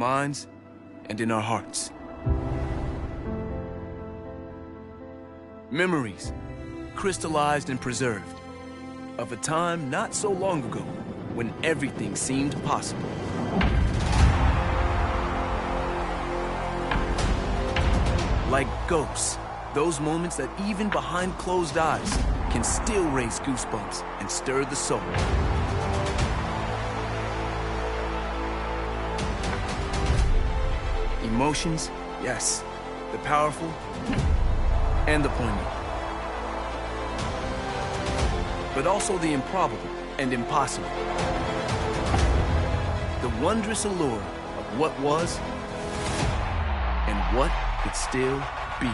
minds, and in our hearts. Memories, crystallized and preserved, of a time not so long ago when everything seemed possible. Like ghosts, those moments that even behind closed eyes can still raise goosebumps and stir the soul. Emotions, yes, the powerful and the poignant. But also the improbable and impossible. The wondrous allure of what was and what could still be.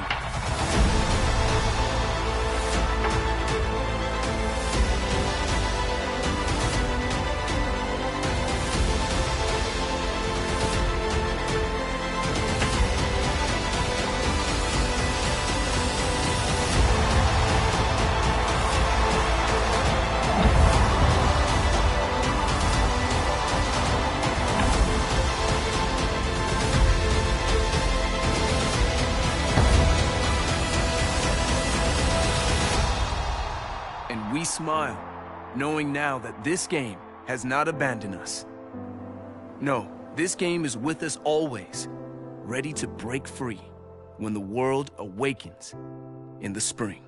We smile, knowing now that this game has not abandoned us. No, this game is with us always, ready to break free when the world awakens in the spring.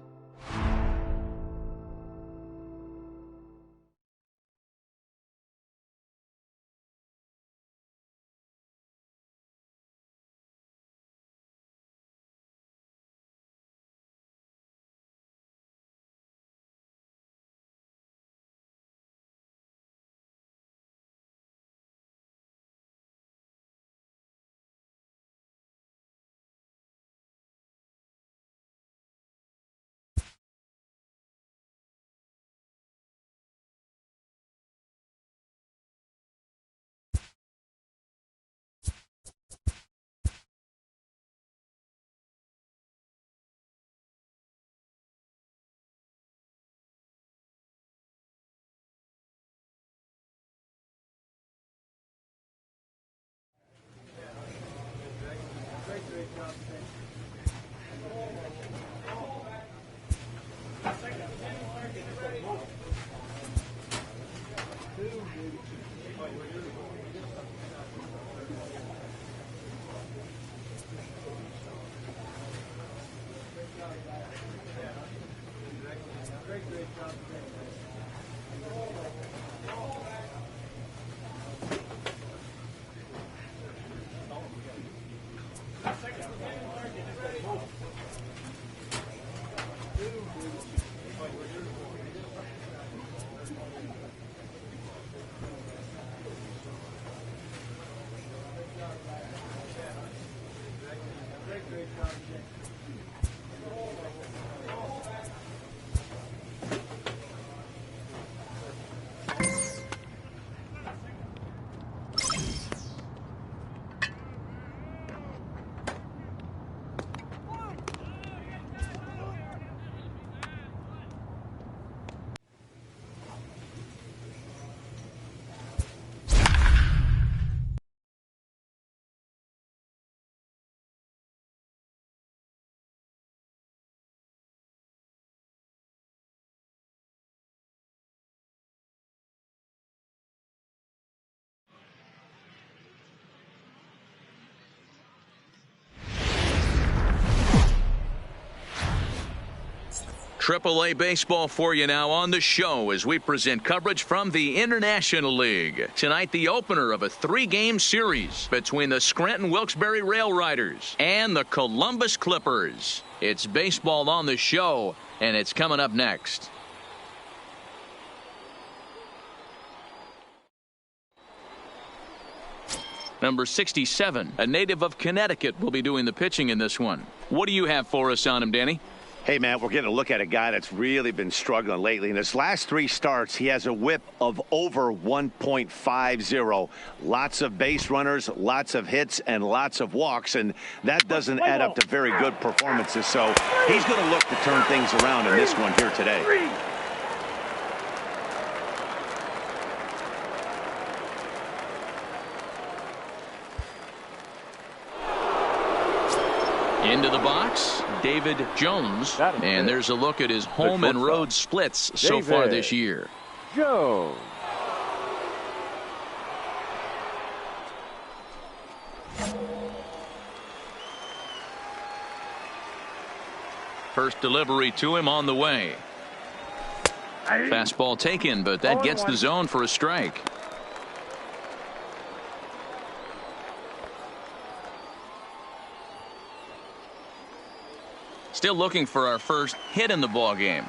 AAA baseball for you now on the show as we present coverage from the International League. Tonight, the opener of a 3-game series between the Scranton Wilkes-Barre Rail Riders and the Columbus Clippers. It's baseball on the show, and it's coming up next. Number 67, a native of Connecticut, will be doing the pitching in this one. What do you have for us on him, Danny? Hey, man, we're getting a look at a guy that's really been struggling lately. In his last 3 starts, he has a whip of over 1.50. Lots of base runners, lots of hits, and lots of walks, and that doesn't add up to very good performances. So he's going to look to turn things around in this one here today. Into the box, David Jones. And there's a look at his home and road splits so far this year. Jones. First delivery to him on the way. Fastball taken, but that gets the zone for a strike. Still looking for our first hit in the ball game.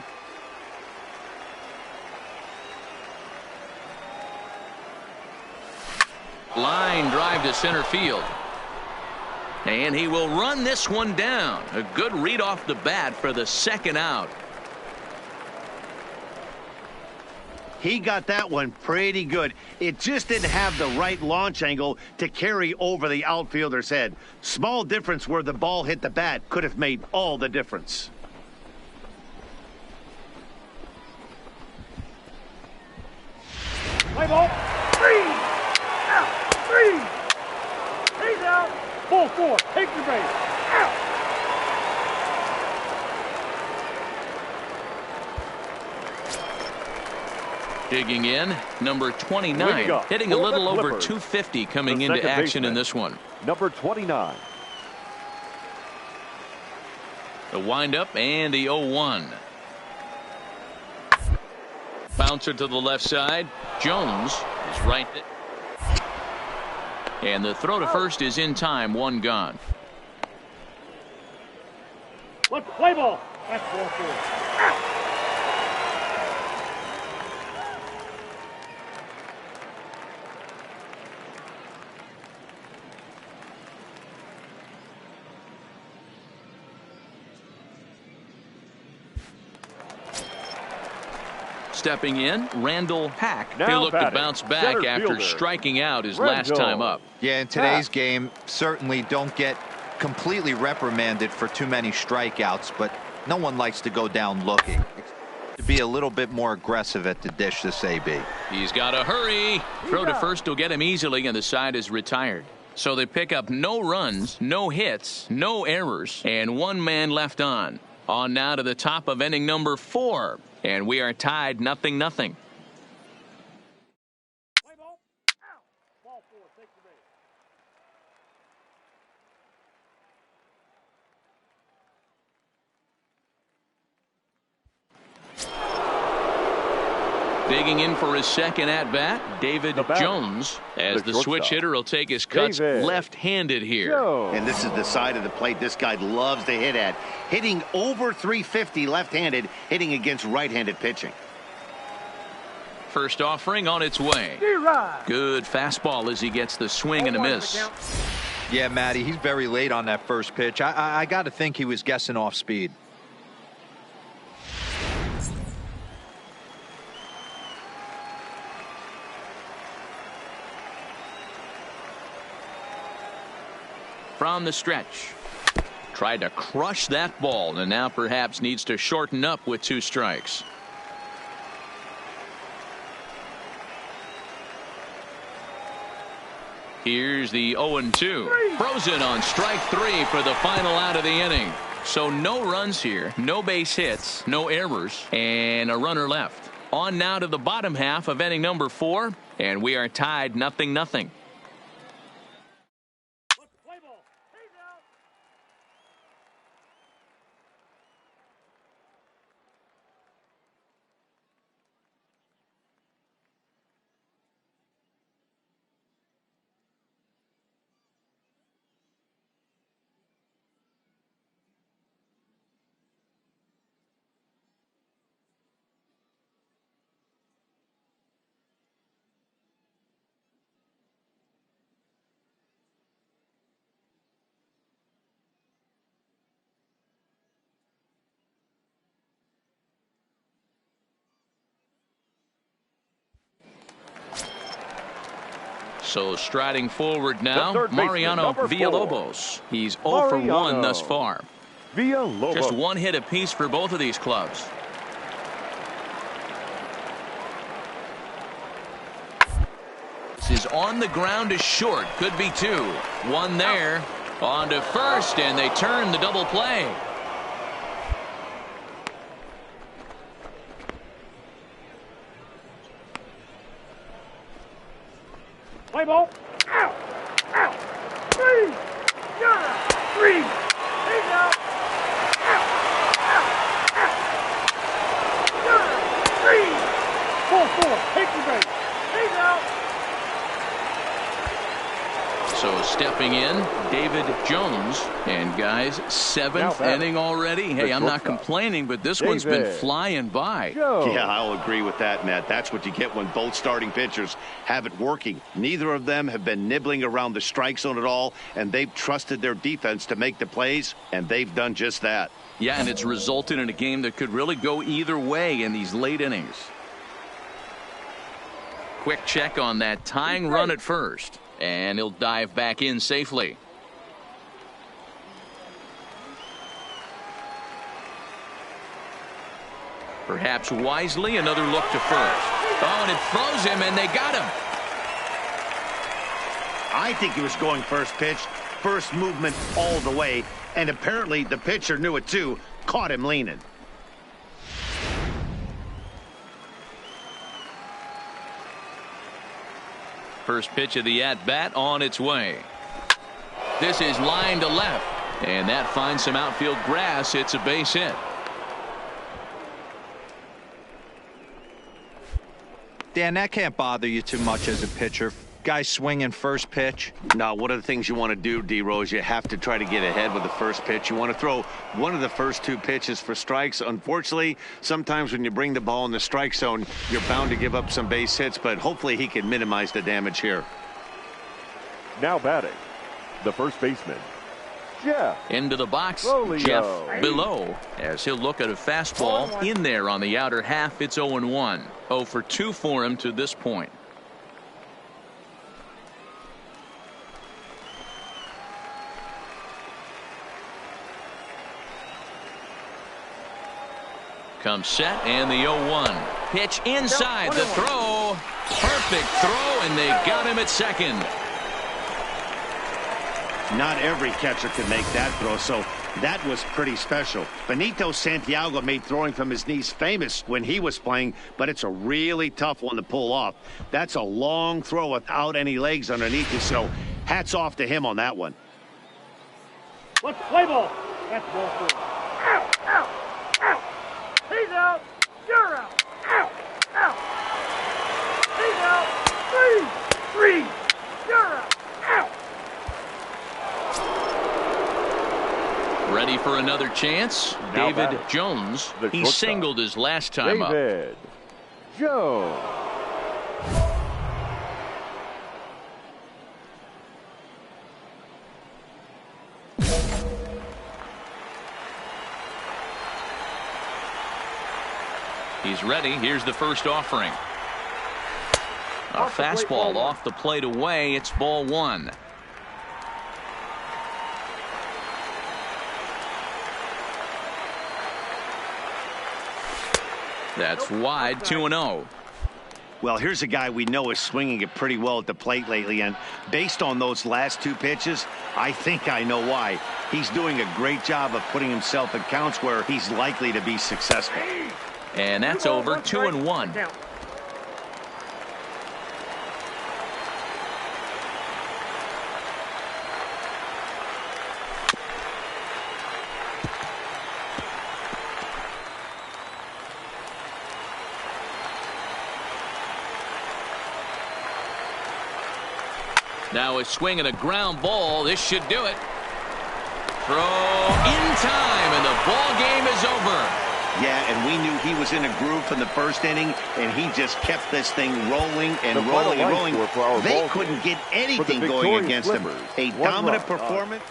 Line drive to center field. And he will run this one down. A good read off the bat for the second out. He got that one pretty good. It just didn't have the right launch angle to carry over the outfielder's head. Small difference where the ball hit the bat could have made all the difference. Play ball. 3 out. 3. He's out. Ball 4. Take the base. Out. Digging in, number 29, hitting a little over 250 coming into action in this one. Number 29. The windup and the 0-1. Bouncer to the left side. Jones is right there. And the throw to first is in time. One gone. Let's play ball. That's ball 4. Out. Stepping in, Randall Hack. Now He looked to batting, bounce back center after fielder, striking out his Randall. last time up. Yeah, in today's game, certainly don't get completely reprimanded for too many strikeouts, but no one likes to go down looking. To be a little bit more aggressive at the dish, this AB. He's got to hurry. Throw to first will get him easily, and the side is retired. So they pick up no runs, no hits, no errors, and one man left on. On now to the top of inning number 4. And we are tied 0-0. Play ball. Out. Ball 4. Take the base. Digging in for his second at-bat, David Jones, as the switch hitter will take his cuts left-handed here. And this is the side of the plate this guy loves to hit at. Hitting over 350 left-handed, hitting against right-handed pitching. First offering on its way. Good fastball as he gets the swing and a miss. Yeah, Matty, he's very late on that first pitch. I got to think he was guessing off speed. From the stretch. Tried to crush that ball and now perhaps needs to shorten up with 2 strikes. Here's the 0-2. Frozen on strike 3 for the final out of the inning. So no runs here, no base hits, no errors, and a runner left. On now to the bottom half of inning number 4, and we are tied 0-0. So striding forward now, Mariano Villalobos. He's 0 for 1 thus far. Just 1 hit apiece for both of these clubs. This is on the ground to short. Could be 2. 1 there. On to first, and they turn the double play. Play ball. Out. Out. 3. Got it. 3. He's out. Out. Out. Out. Got it. 3. 4. Take your base. He's out. So stepping in, David Jones. And guys, 7th inning already. Hey, I'm not complaining, but this one's been flying by. Yeah, I'll agree with that, Matt. That's what you get when both starting pitchers have it working. Neither of them have been nibbling around the strike zone at all, and they've trusted their defense to make the plays, and they've done just that. Yeah, and it's resulted in a game that could really go either way in these late innings. Quick check on that tying run at first. And he'll dive back in safely. Perhaps wisely, another look to first. Oh, and it throws him, and they got him. I think he was going first pitch, first movement all the way, and apparently the pitcher knew it too, caught him leaning. First pitch of the at-bat on its way. This is line to left, and that finds some outfield grass. It's a base hit. Dan, that can't bother you too much as a pitcher. Guy swinging first pitch. Now, one of the things you want to do, D-Rose, you have to try to get ahead with the first pitch. You want to throw one of the first 2 pitches for strikes. Unfortunately, sometimes when you bring the ball in the strike zone, you're bound to give up some base hits, but hopefully he can minimize the damage here. Now batting, the first baseman, Jeff. Into the box, Slowly Jeff go. below, as he'll look at a fastball in there on the outer half. It's 0-1. 0 for 2 for him to this point. Comes set, and the 0-1. Pitch inside, the throw. Perfect throw, and they got him at second. Not every catcher can make that throw, so that was pretty special. Benito Santiago made throwing from his knees famous when he was playing, but it's a really tough one to pull off. That's a long throw without any legs underneath you, so hats off to him on that one. Let's play ball. That's ball 4. Out. Out. Out. He's out. You're out. Out. Out. He's out. 3. 3. You're out. Out. Ready for another chance? Now David batting, Jones. the He shortstop, singled his last time up. David Jones. He's ready. Here's the first offering. A fastball off the plate away. It's ball 1. That's wide, 2-0. Well, here's a guy we know is swinging it pretty well at the plate lately, and based on those last 2 pitches, I think I know why. He's doing a great job of putting himself in counts where he's likely to be successful. And that's over, 2-1. Now a swing and a ground ball. This should do it. Throw in time, and the ball game is over. Yeah, and we knew he was in a groove from the first inning, and he just kept this thing rolling and rolling and rolling. They couldn't get anything going against him. A dominant performance.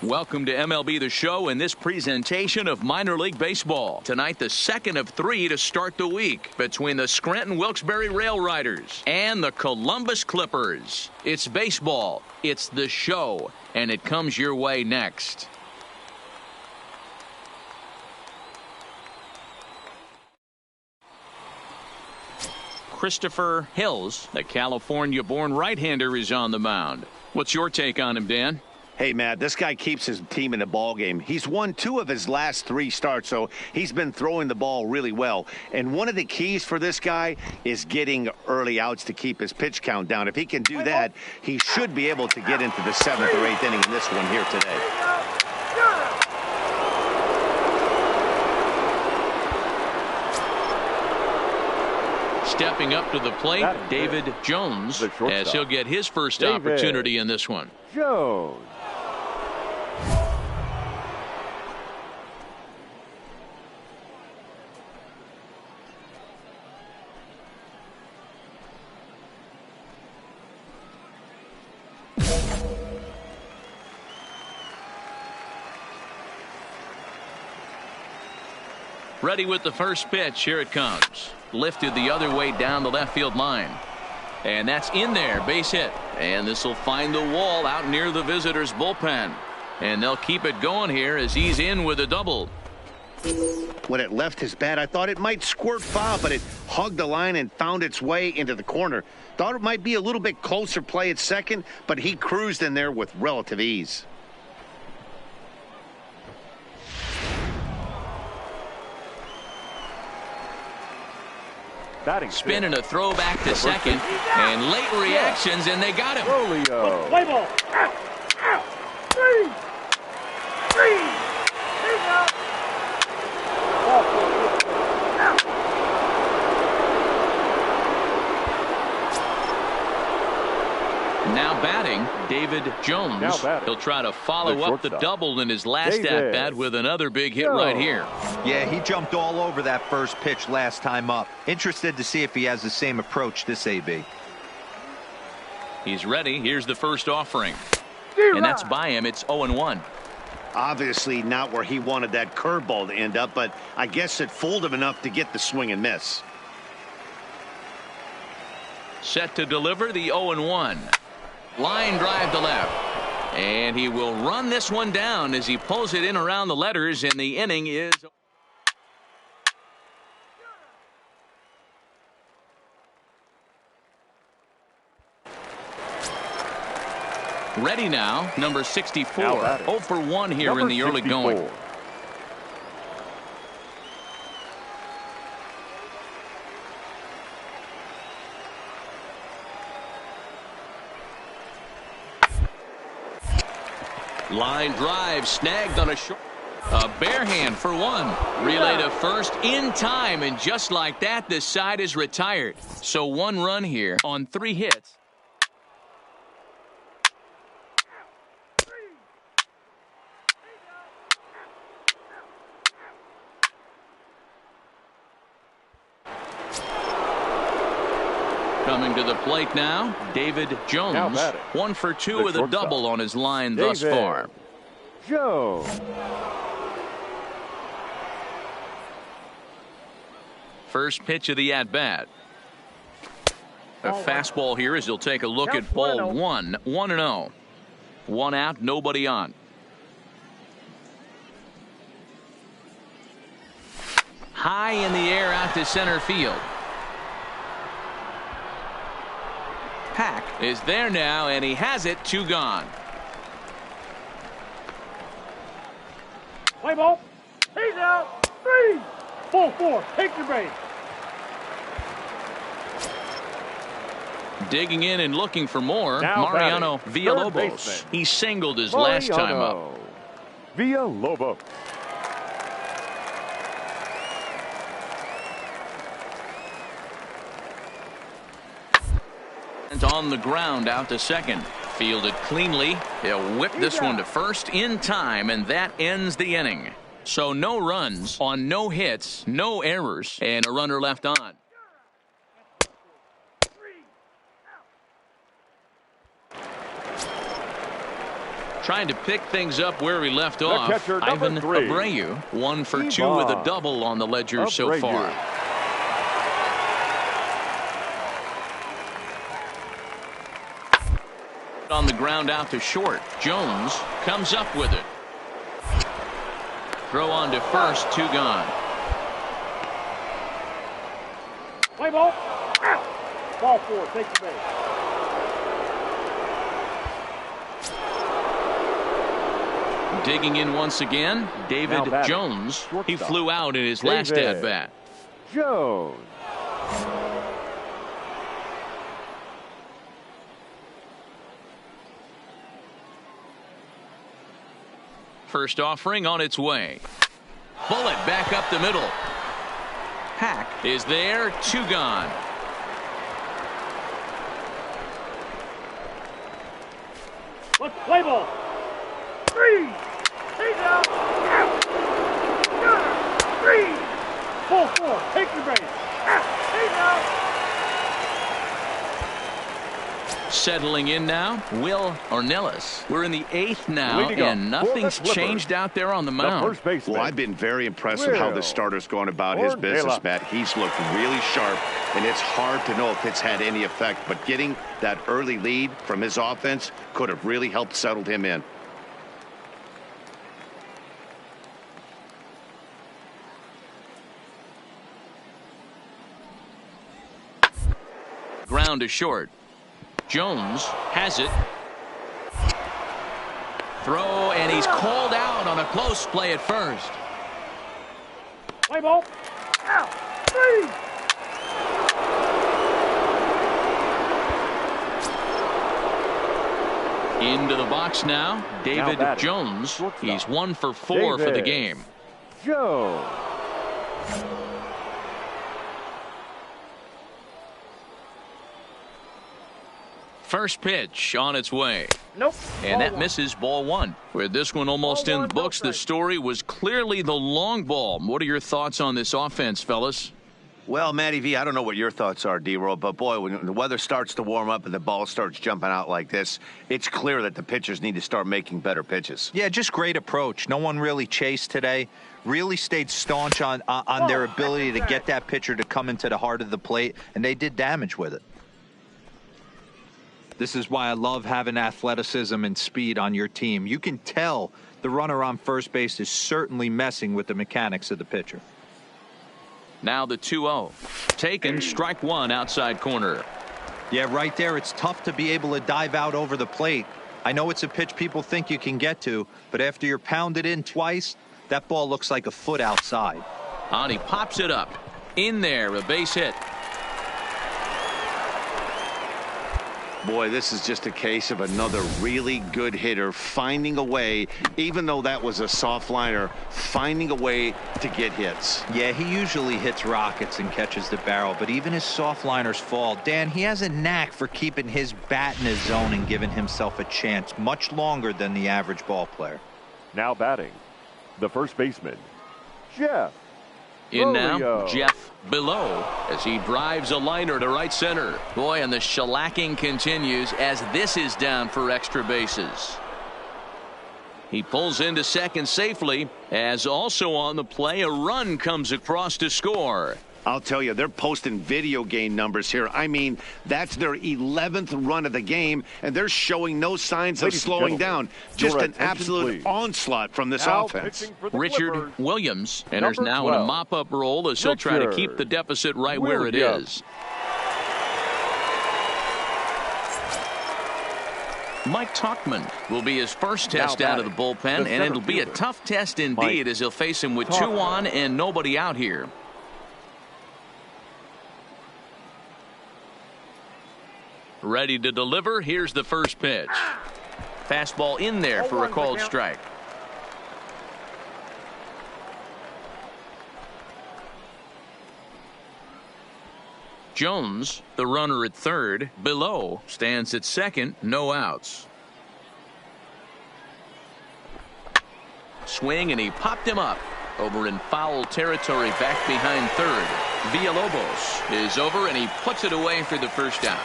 Welcome to MLB The Show in this presentation of minor league baseball. Tonight, the second of 3 to start the week between the Scranton Wilkes-Barre Rail Riders and the Columbus Clippers. It's baseball, it's the show, and it comes your way next. Christopher Hills, the California-born right-hander, is on the mound. What's your take on him, Dan? Hey, Matt, this guy keeps his team in the ball game. He's won 2 of his last 3 starts, so he's been throwing the ball really well. And one of the keys for this guy is getting early outs to keep his pitch count down. If he can do that, he should be able to get into the 7th or 8th inning in this one here today. Stepping up to the plate, David Jones, as he'll get his first opportunity in this one. Jones. Ready with the first pitch. Here it comes. Lifted the other way down the left field line. And that's in there. Base hit. And this will find the wall out near the visitors' bullpen. And they'll keep it going here as he's in with a double. When it left his bat, I thought it might squirt foul, but it hugged the line and found its way into the corner. Thought it might be a little bit closer play at second, but he cruised in there with relative ease. Spinning a throw back to second, and late reactions, and they got him. Play ball. Out. Out. 3. 3. He's out. Now batting, David Jones. He'll try to follow up the double in his last at-bat with another big hit right here. Yeah, he jumped all over that first pitch last time up. Interested to see if he has the same approach this AB. He's ready. Here's the first offering. And that's by him. It's 0-1. Obviously not where he wanted that curveball to end up, but I guess it fooled him enough to get the swing and miss. Set to deliver the 0-1. Line drive to left. And he will run this one down as he pulls it in around the letters, and the inning is... ready now, number 64. 0 for 1 here in the early going. Line drive snagged on a short. A bare hand for 1. Relay to first in time, and just like that, the side is retired. So 1 run here on 3 hits. Coming to the plate now, David Jones. 1 for 2 with a double on his line thus far. Jones. First pitch of the at-bat. A fastball here as he'll take a look at ball 1. 1-0. 1 out, nobody on. High in the air out to center field. Pack is there now, and he has it. 2 gone. Play ball. He's out. 3. Ball 4. Take your base. Digging in and looking for more. Mariano Villalobos. He singled his last time up. Villalobos. On the ground out to second. Fielded cleanly. He'll whip this one to first in time, and that ends the inning. So no runs on no hits, no errors, and a runner left on. Trying to pick things up where we left off. Ivan Abreu, 1 for 2 with a double on the ledger so far. On the ground out to short. Jones comes up with it. Throw on to first. 2 gone. Play ball. Ball 4, take the base. Digging in once again, David Jones. He flew out in his last at-bat. Jones. First offering on its way. Bullet back up the middle. Hack is there, 2 gone. Let's play ball. 3. He's out. Out. Gunner. 3. Ball 4, take the base. He's out. Settling in now, Will Ornelas. We're in the 8th now, and nothing's changed out there on the mound. Well, I've been very impressed with how the starter's going about his business, Matt. He's looked really sharp, and it's hard to know if it's had any effect, but getting that early lead from his offense could have really helped settle him in. Ground to short. Jones has it. Throw, and he's called out on a close play at first. Play ball. Out. 3. Into the box now, David Jones. He's 1 for 4 for the game. Jones. First pitch on its way. Nope. And that misses, ball 1. With this one almost in the books, the story was clearly the long ball. What are your thoughts on this offense, fellas? Well, Matty V, I don't know what your thoughts are, D-Roll, but boy, when the weather starts to warm up and the ball starts jumping out like this, it's clear that the pitchers need to start making better pitches. Yeah, just great approach. No one really chased today. Really stayed staunch on their ability to get that pitcher to come into the heart of the plate, and they did damage with it. This is why I love having athleticism and speed on your team. You can tell the runner on first base is certainly messing with the mechanics of the pitcher. Now the 2-0. Taken, strike 1 outside corner. Yeah, right there, it's tough to be able to dive out over the plate. I know it's a pitch people think you can get to, but after you're pounded in twice, that ball looks like a foot outside. And he pops it up. In there, a base hit. Boy, this is just a case of another really good hitter finding a way, even though that was a soft liner, finding a way to get hits. Yeah, he usually hits rockets and catches the barrel, but even his soft liners fall. Dan, he has a knack for keeping his bat in his zone and giving himself a chance much longer than the average ball player. Now batting, the first baseman, Jeff. In now, Jeff Below, as he drives a liner to right center. Boy, and the shellacking continues as this is down for extra bases. He pulls into second safely, as also on the play, a run comes across to score. I'll tell you, they're posting video game numbers here. I mean, that's their 11th run of the game, and they're showing no signs of slowing down. Just an absolute onslaught from this offense. Richard Williams enters now in a mop-up role as he'll try to keep the deficit right where it is. Mike Tuchman will be his first test out of the bullpen, and it'll be a tough test indeed as he'll face him with 2 on and nobody out here. Ready to deliver. Here's the first pitch. Fastball in there for a called strike. Jones, the runner at third. Below stands at second. No outs. Swing, and he popped him up. Over in foul territory back behind third. Villalobos is over, and he puts it away for the first out.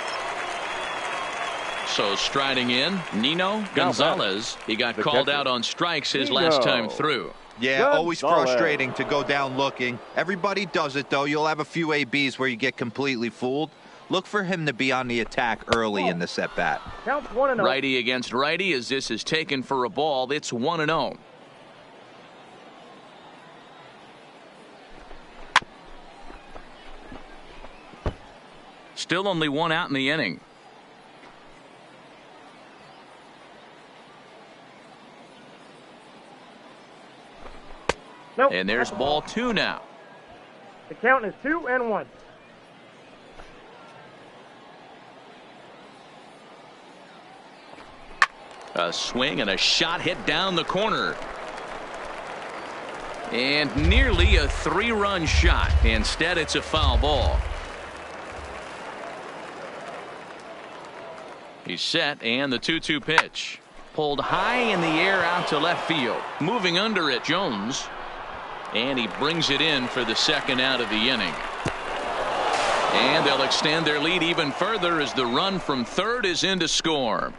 So striding in, Nino Gonzalez. He got called out on strikes his last time through. Yeah, always frustrating to go down looking. Everybody does it, though. You'll have a few ABs where you get completely fooled. Look for him to be on the attack early in the at-bat. Righty against righty as this is taken for a ball. It's 1-0. Still only one out in the inning. Nope. And there's ball 2 now. The count is 2-1. A swing and a shot hit down the corner. And nearly a 3-run shot. Instead, it's a foul ball. He's set, and the 2-2 pitch. Pulled high in the air out to left field. Moving under it, Jones. And he brings it in for the second out of the inning. And they'll extend their lead even further as the run from third is in to score.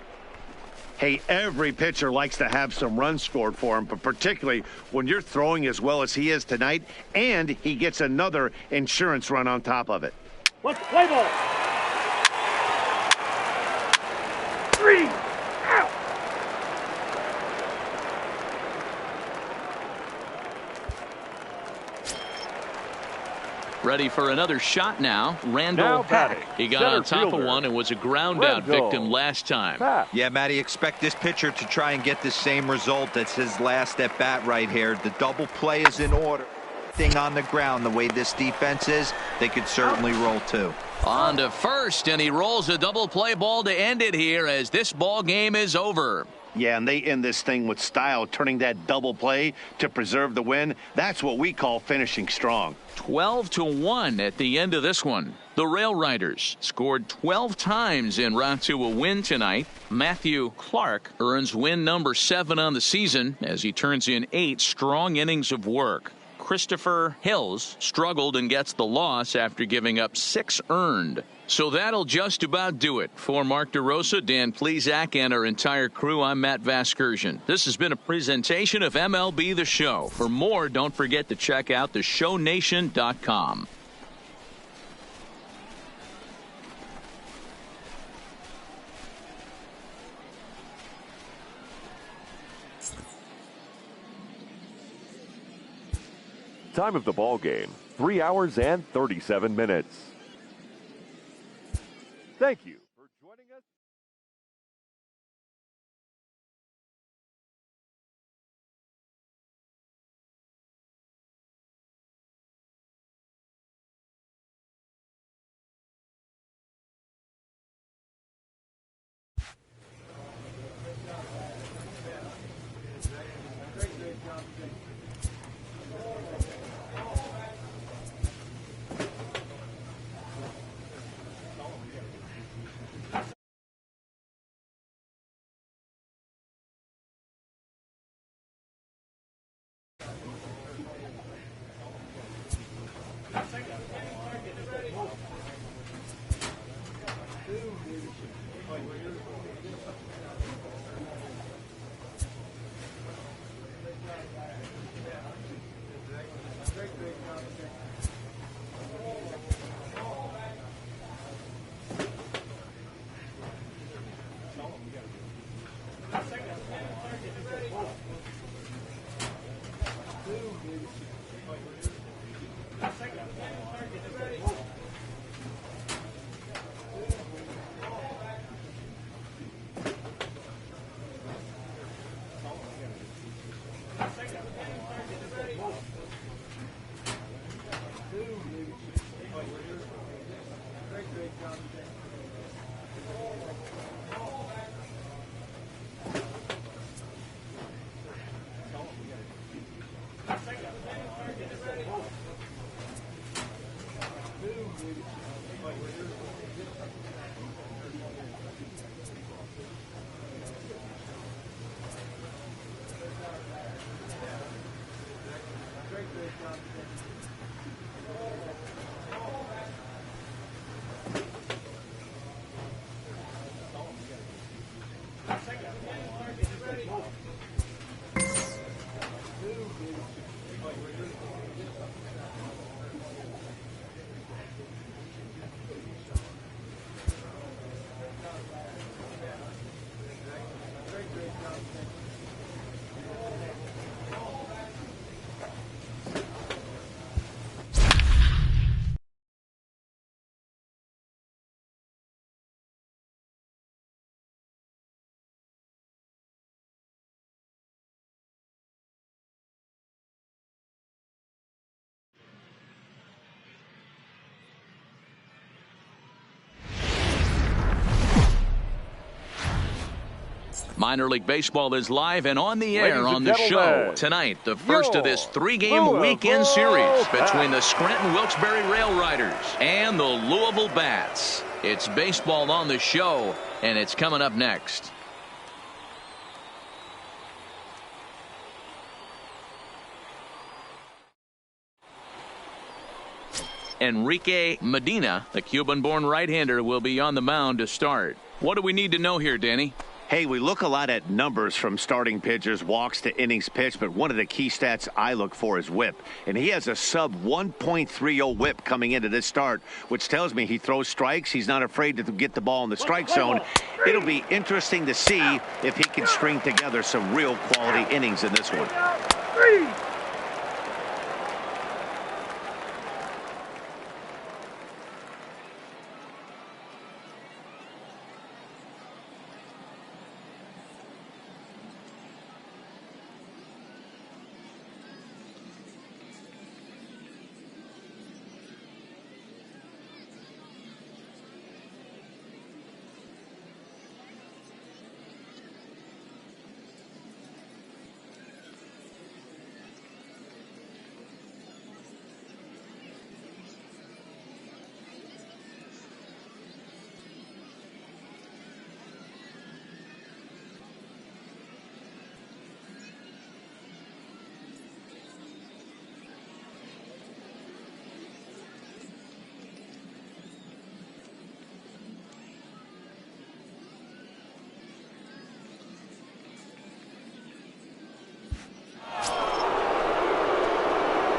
Hey, every pitcher likes to have some runs scored for him, but particularly when you're throwing as well as he is tonight, and he gets another insurance run on top of it. Let's play ball. 3 out. Ready for another shot now. Randall Now Hack. batting, He got center on top fielder, of one and was a ground out Randall victim last time. Hack. Yeah, Matty, expect this pitcher to try and get the same result. That's his last at bat right here. The double play is in order. Thing on the ground, the way this defense is, they could certainly roll too. On to first, and he rolls a double play ball to end it here as this ball game is over. Yeah, and they end this thing with style, turning that double play to preserve the win. That's what we call finishing strong. 12-1 at the end of this one. The Rail Riders scored 12 times en route to a win tonight. Matthew Clark earns win number 7 on the season as he turns in 8 strong innings of work. Christopher Hills struggled and gets the loss after giving up 6 earned. So that'll just about do it. For Mark DeRosa, Dan Plesac, and our entire crew, I'm Matt Vasgersian. This has been a presentation of MLB The Show. For more, don't forget to check out theshownation.com. Time of the ball game, 3 hours and 37 minutes. Thank you. Minor League Baseball is live and on the Ladies air and on the show. gentlemen, Tonight, the first of this three-game Louisville weekend series Bats. between the Scranton-Wilkes-Barre Rail Riders and the Louisville Bats. It's baseball on the show, and it's coming up next. Enrique Medina, the Cuban-born right-hander, will be on the mound to start. What do we need to know here, Danny? Hey, we look a lot at numbers from starting pitchers, walks to innings pitched, but one of the key stats I look for is whip. And he has a sub 1.30 whip coming into this start, which tells me he throws strikes. He's not afraid to get the ball in the strike zone. It'll be interesting to see if he can string together some real quality innings in this one.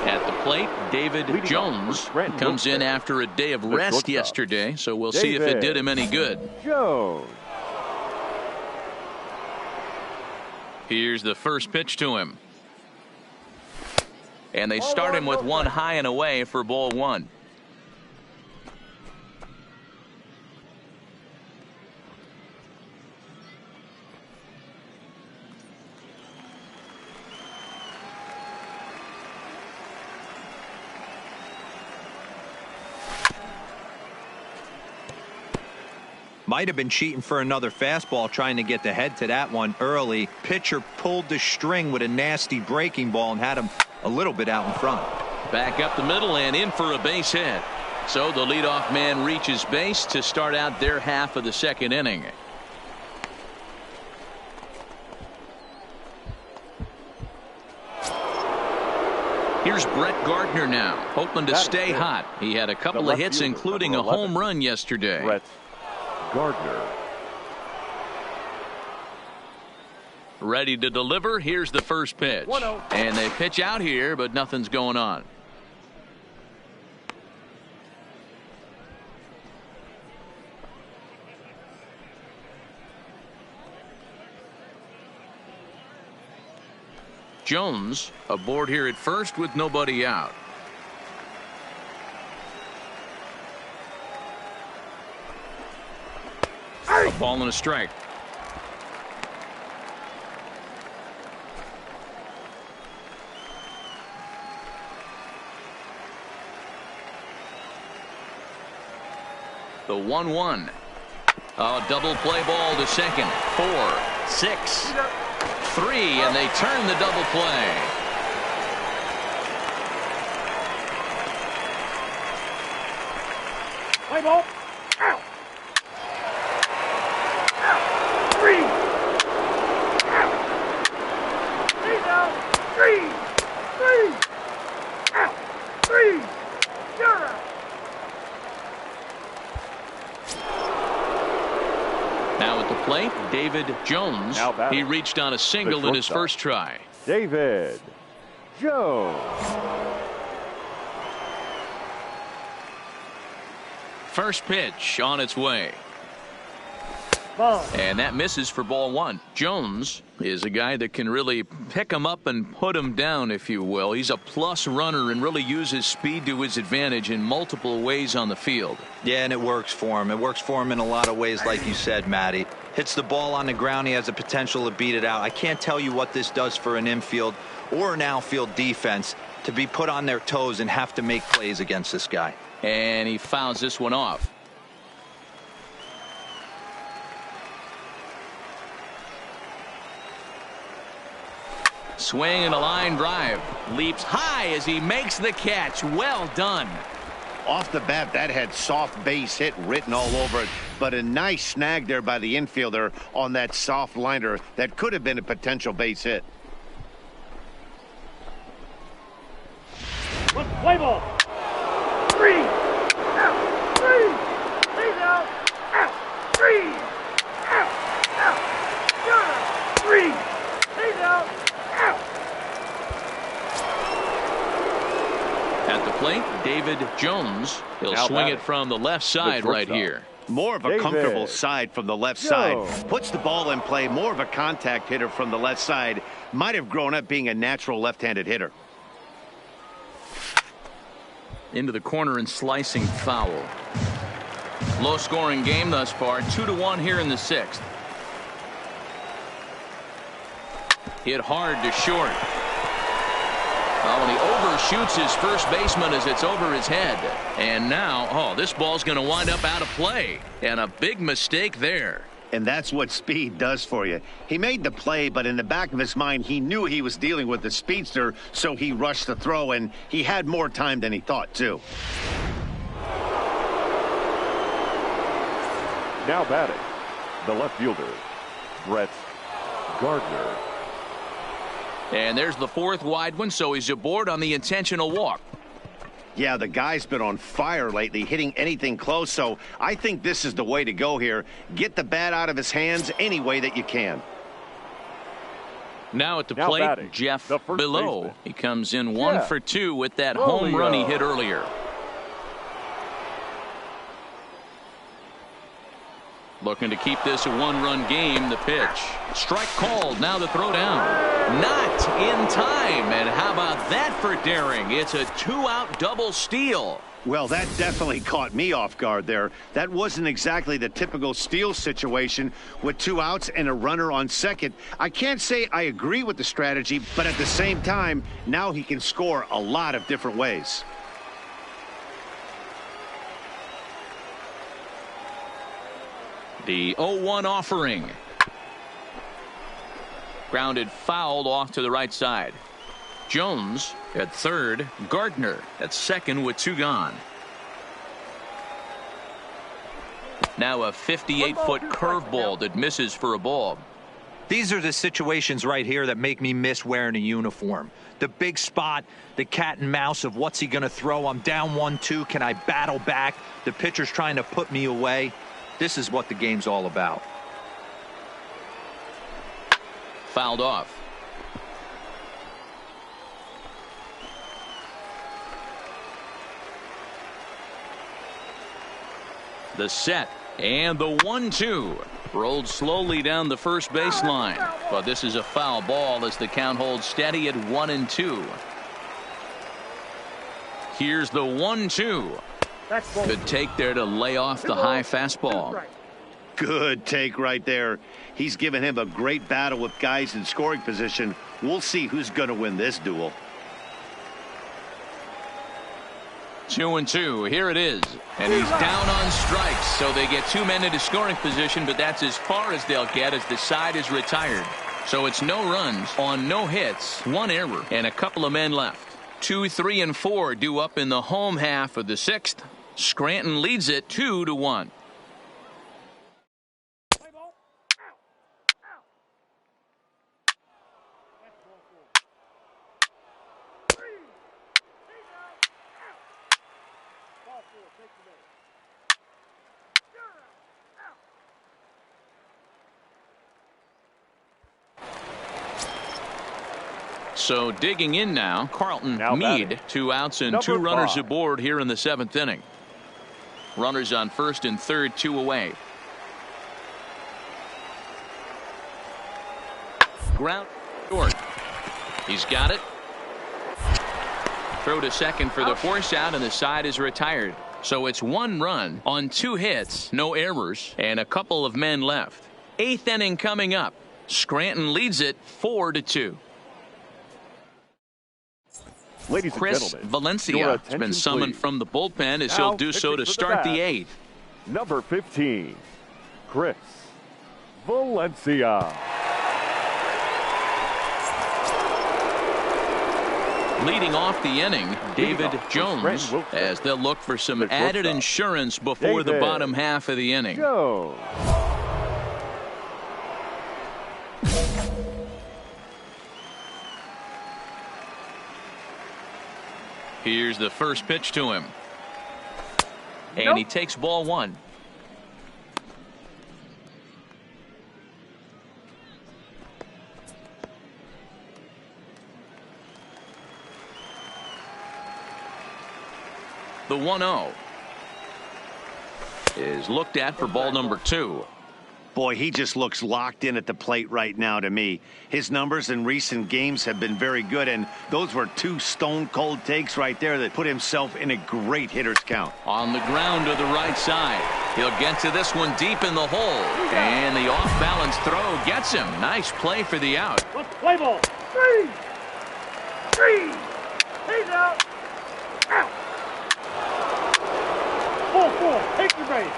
At the plate, David Jones comes in after a day of rest yesterday, so we'll see if it did him any good. Jones. Here's the first pitch to him. And they start him with one high and away for ball one. Might have been cheating for another fastball, trying to get the head to that one early. Pitcher pulled the string with a nasty breaking ball and had him a little bit out in front. Back up the middle and in for a base hit. So the leadoff man reaches base to start out their half of the second inning. Here's Brett Gardner now, hoping to stay hot. He had a couple of hits, including a home run yesterday. Brett Gardner. Ready to deliver. Here's the first pitch. And they pitch out here, but nothing's going on. Jones aboard here at first with nobody out. A ball and a strike. The 1-1. A double play ball to second. 4, 6, 3, and they turn the double play. Play ball. Out. Out. 3. Out. He's out. 3. 3. Out. 3. You're out. Now at the plate, David Jones. He reached on a single in his first try. David Jones. First pitch on its way. Ball. And that misses for ball one. Jones is a guy that can really pick him up and put him down, if you will. He's a plus runner and really uses speed to his advantage in multiple ways on the field. Yeah, and it works for him. It works for him in a lot of ways, like you said, Matty. Hits the ball on the ground. He has the potential to beat it out. I can't tell you what this does for an infield or an outfield defense to be put on their toes and have to make plays against this guy. And he fouls this one off. Swing and a line drive. Leaps high as he makes the catch. Well done. Off the bat, that had soft base hit written all over it, but a nice snag there by the infielder on that soft liner that could have been a potential base hit. Play ball. 3 out. 3. He's out. Out. 3 out. 3. He's out. Out. At the plate, David Jones. He'll Now swing batting. it from the left side right here. More of a David comfortable side from the left side. Puts the ball in play. More of a contact hitter from the left side. Might have grown up being a natural left-handed hitter. Into the corner and slicing foul. Low-scoring game thus far. 2-1 here in the 6th. Hit hard to short. Oh, and he overshoots his first baseman as it's over his head. And now, this ball's going to wind up out of play. And a big mistake there. And that's what speed does for you. He made the play, but in the back of his mind, he knew he was dealing with the speedster, so he rushed the throw, and he had more time than he thought, too. Now batting, the left fielder, Brett Gardner. And there's the 4th wide one, so he's aboard on the intentional walk. Yeah, the guy's been on fire lately, hitting anything close, so I think this is the way to go here. Get the bat out of his hands any way that you can. Now at the Now plate, batting, Jeff the first Below. baseman. He comes in 1 for 2 with that Romeo. home run he hit earlier. Looking to keep this a 1-run game. The pitch. Strike called. Now the throw down. Not in time. And how about that for daring? It's a 2-out double steal. Well, that definitely caught me off guard there. That wasn't exactly the typical steal situation with 2 outs and a runner on second. I can't say I agree with the strategy, but at the same time, now he can score a lot of different ways. The 0-1 offering. Grounded fouled off to the right side. Jones at third. Gardner at second with 2 gone. Now a 58-foot curveball that misses for a ball. These are the situations right here that make me miss wearing a uniform. The big spot, the cat and mouse of what's he going to throw. I'm down 1-2. Can I battle back? The pitcher's trying to put me away. This is what the game's all about. Fouled off. The set and the 1-2 rolled slowly down the first baseline, but this is a foul ball as the count holds steady at 1-2. Here's the 1-2. Good take there to lay off the high fastball. Good take right there. He's given him a great battle with guys in scoring position. We'll see who's going to win this duel. 2-2. Here it is. And he's down on strikes, so they get 2 men into scoring position, but that's as far as they'll get as the side is retired. So it's no runs on no hits, 1 error, and a couple of men left. 2, 3, and 4 due up in the home half of the 6th. Scranton leads it 2-1. So digging in now, Carlton Meade. 2 outs and 2 runners aboard here in the 7th inning. Runners on first and third, 2 away. Ground short. He's got it. Throw to second for the force out, and the side is retired. So it's 1 run on 2 hits, no errors, and a couple of men left. 8th inning coming up. Scranton leads it 4-2. Ladies and Chris gentlemen, Valencia your has been summoned please. from the bullpen as Now he'll do so to pitching for the start the bat. 8th. Number 15, Chris Valencia. Leading off the inning, David Jones, as they'll look for some added insurance before the bottom half of the inning. Here's the first pitch to him. And he takes ball one. The 1-0 is looked at for ball number 2. Boy, he just looks locked in at the plate right now to me. His numbers in recent games have been very good, and those were 2 stone-cold takes right there that put himself in a great hitter's count. On the ground to the right side. He'll get to this one deep in the hole. And the off-balance throw gets him. Nice play for the out. Let's play ball. 3. He's out. Out. Ball 4. Take your base.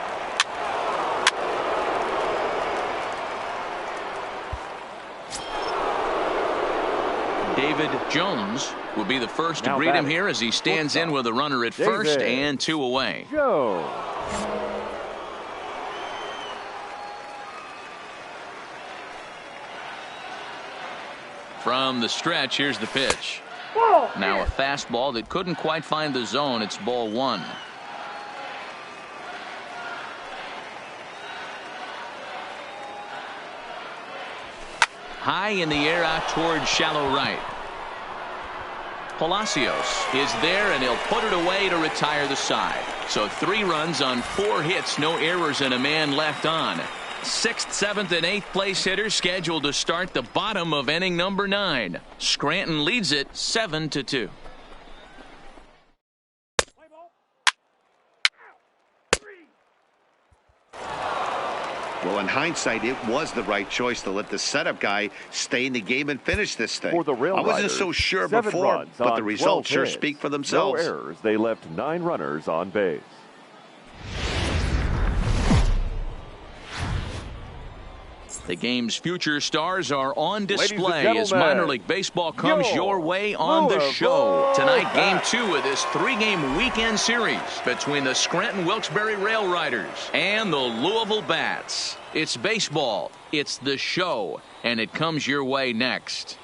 David Jones will be the first to greet him here as he stands in with a runner at first and 2 away. From the stretch, here's the pitch. Now a fastball that couldn't quite find the zone. It's ball 1. High in the air out towards shallow right. Palacios is there, and he'll put it away to retire the side. So 3 runs on 4 hits, no errors, and a man left on. 6th, 7th, and 8th place hitters scheduled to start the bottom of inning number 9. Scranton leads it 7-2. Well, in hindsight, it was the right choice to let the setup guy stay in the game and finish this thing. For the Rail I wasn't Riders, so sure 7 before, runs but on the results 12 sure hits. speak for themselves. No errors. They left 9 runners on base. The game's future stars are on display as minor league baseball comes your way on the show. Tonight, game 2 of this 3-game weekend series between the Scranton Wilkes-Barre Rail Riders and the Louisville Bats. It's baseball, it's the show, and it comes your way next.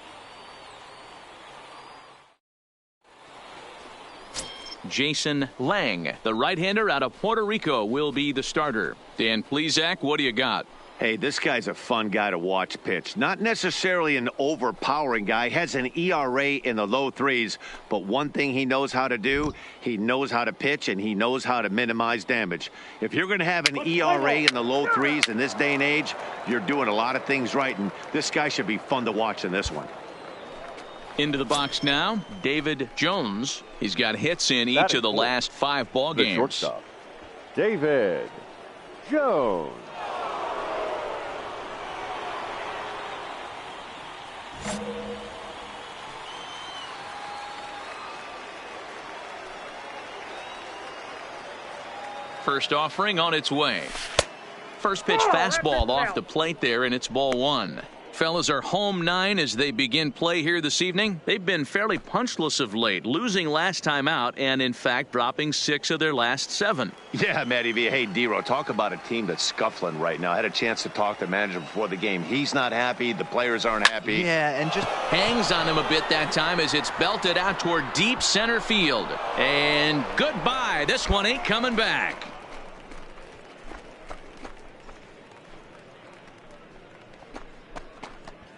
Jason Lang, the right-hander out of Puerto Rico, will be the starter. Dan Plesac, what do you got? Hey, this guy's a fun guy to watch pitch. Not necessarily an overpowering guy. Has an ERA in the low 3s. But one thing he knows how to do, he knows how to pitch, and he knows how to minimize damage. If you're going to have an ERA in the low 3s in this day and age, you're doing a lot of things right. And this guy should be fun to watch in this one. Into the box now, David Jones. He's got hits in each of the last 5 ball games. The shortstop, David Jones. First offering on its way. First pitch fastball off the plate there, and it's ball 1. Fellas are home 9 as they begin play here this evening. They've been fairly punchless of late, losing last time out and, in fact, dropping 6 of their last 7. Yeah, Matty V. Hey, D-Ro, talk about a team that's scuffling right now. I had a chance to talk to the manager before the game. He's not happy. The players aren't happy. Yeah, and just hangs on him a bit that time as it's belted out toward deep center field. And goodbye. This one ain't coming back.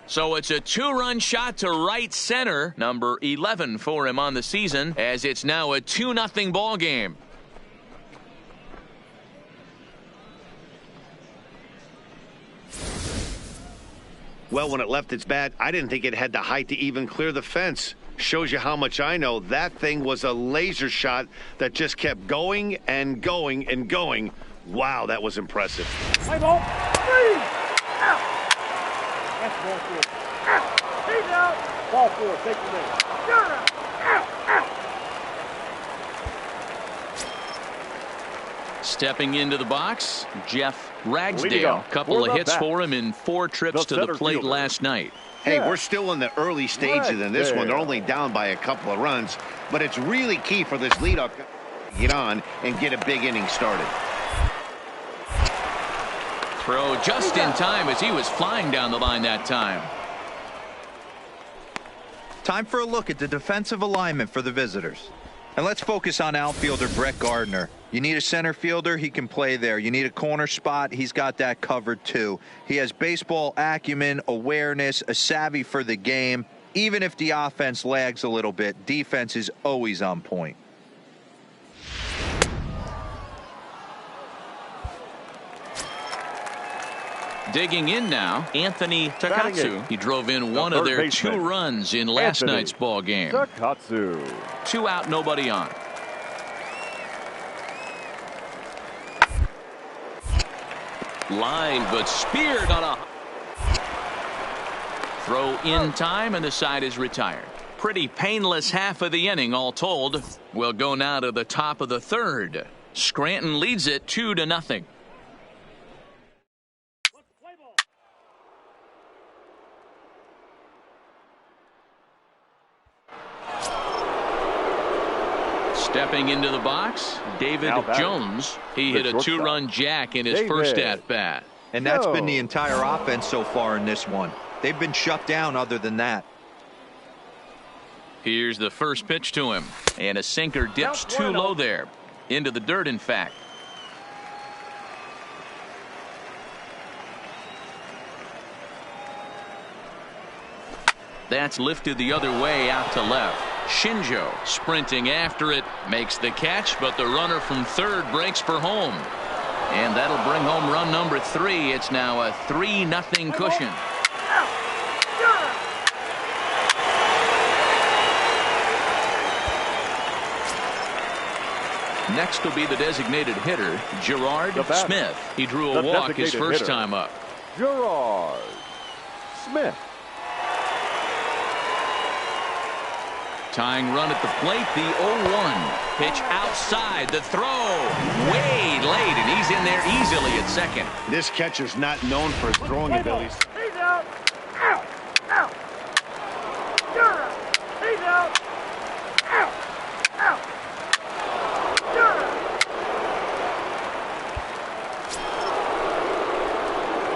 So it's a 2-run shot to right center, number 11 for him on the season, as it's now a 2-0 ball game. Well, when it left its bat, I didn't think it had the height to even clear the fence. Shows you how much I know. That thing was a laser shot that just kept going and going and going. Wow, that was impressive. Play ball. 3. Out. That's ball 4. Out. He's out. Ball 4. Take the lead. You're out. Out. Out. Stepping into the box, Jeff Ragsdale. Couple of hits for him in 4 trips to the plate last night. Hey, we're still in the early stages in this one. They're only down by a couple of runs, but it's really key for this leadoff to get on and get a big inning started. Throw just in time as he was flying down the line that time. Time for a look at the defensive alignment for the visitors. And let's focus on outfielder Brett Gardner. You need a center fielder, he can play there. You need a corner spot, he's got that covered too. He has baseball acumen, awareness, a savvy for the game. Even if the offense lags a little bit, defense is always on point. Digging in now, Anthony Takatsu. He drove in one of their 2 runs in last night's ball game. Takatsu. 2 out, nobody on. Line, but speared on a throw in time, and the side is retired. Pretty painless half of the inning, all told. We'll go now to the top of the 3rd. Scranton leads it 2-0. Stepping into the box, David Jones. He hit a 2-run jack in his first at-bat. And that's been the entire offense so far in this one. They've been shut down other than that. Here's the first pitch to him. And a sinker dips too low there. Into the dirt, in fact. That's lifted the other way out to left. Shinjo sprinting after it, makes the catch, but the runner from 3rd breaks for home. And that'll bring home run number 3. It's now a 3-0 cushion. Next will be the designated hitter, Gerard Smith. He drew a walk his first time up. Gerard Smith. Tying run at the plate, the 0-1. Pitch outside, the throw way late, and he's in there easily at second. This catcher's not known for his throwing abilities. He's out. Out. Out. You're out. He's out. Out. Out. You're out.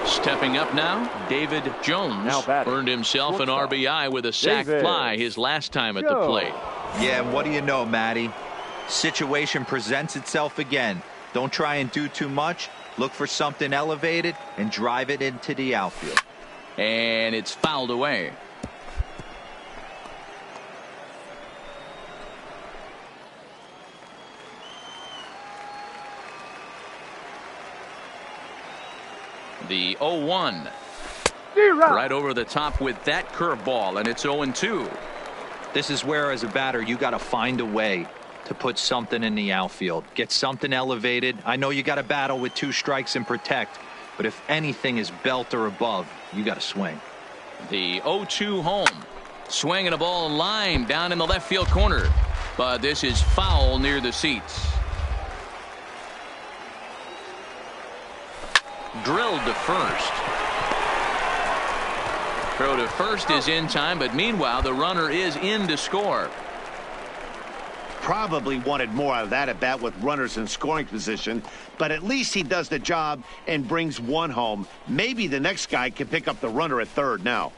Stepping up now, David Jones earned himself an RBI with a sac fly his last time at the plate. Yeah, and what do you know, Matty? Situation presents itself again. Don't try and do too much. Look for something elevated and drive it into the outfield. And it's fouled away. The 0-1. Right over the top with that curveball, and it's 0-2. This is where, as a batter, you got to find a way to put something in the outfield. Get something elevated. I know you got to battle with 2 strikes and protect, but if anything is belt or above, you got to swing. The 0-2 home. Swinging a ball line down in the left field corner, but this is foul near the seats. Drilled to first. Throw to first is in time, but meanwhile the runner is in to score. Probably wanted more out of that at bat with runners in scoring position, but at least he does the job and brings 1 home. Maybe the next guy can pick up the runner at 3rd now.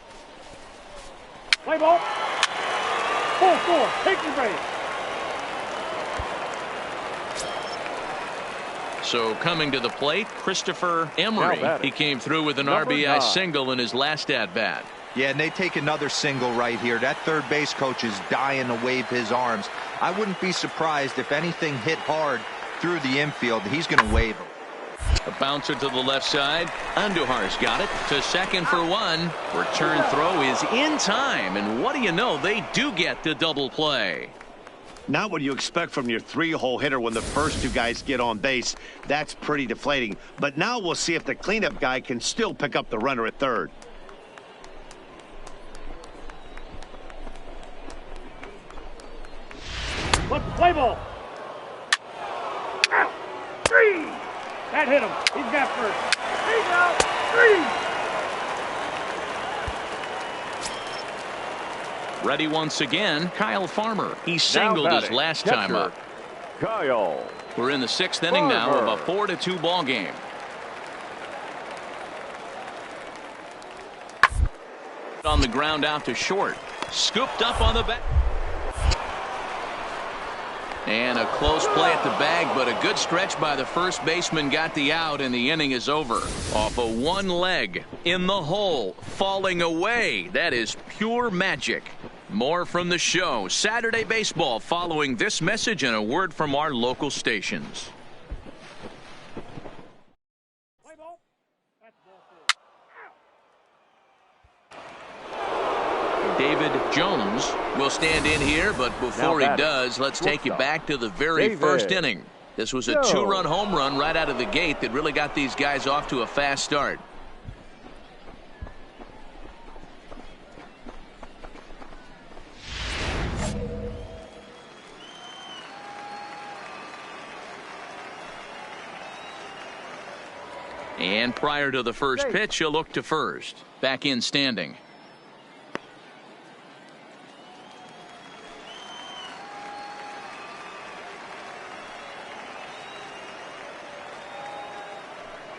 Play ball. 4-4. Take your base. So coming to the plate, Christopher Emery. He came through with an RBI single in his last at-bat. Yeah, and they take another single right here. That 3rd base coach is dying to wave his arms. I wouldn't be surprised if anything hit hard through the infield. He's going to wave him. A bouncer to the left side. Andujar's got it to second for 1. Return throw is in time, and what do you know? They do get the double play. Not what you expect from your 3-hole hitter when the first 2 guys get on base. That's pretty deflating. But now we'll see if the cleanup guy can still pick up the runner at 3rd. Let's play ball. Out. 3. That hit him. He's got first. He's out. 3. Ready once again, Kyle Farmer. He singled his last time up. Kyle. We're in the 6th inning now of a 4-2 ball game. On the ground out to short. Scooped up on the back. And a close play at the bag, but a good stretch by the first baseman got the out, and the inning is over. Off of one leg, in the hole, falling away. That is pure magic. More from the show. Saturday Baseball following this message and a word from our local stations. David Jones will stand in here, but before he does, let's take you back to the very first inning. This was a 2-run home run right out of the gate that really got these guys off to a fast start. And prior to the first pitch, he'll look to first. Back in standing.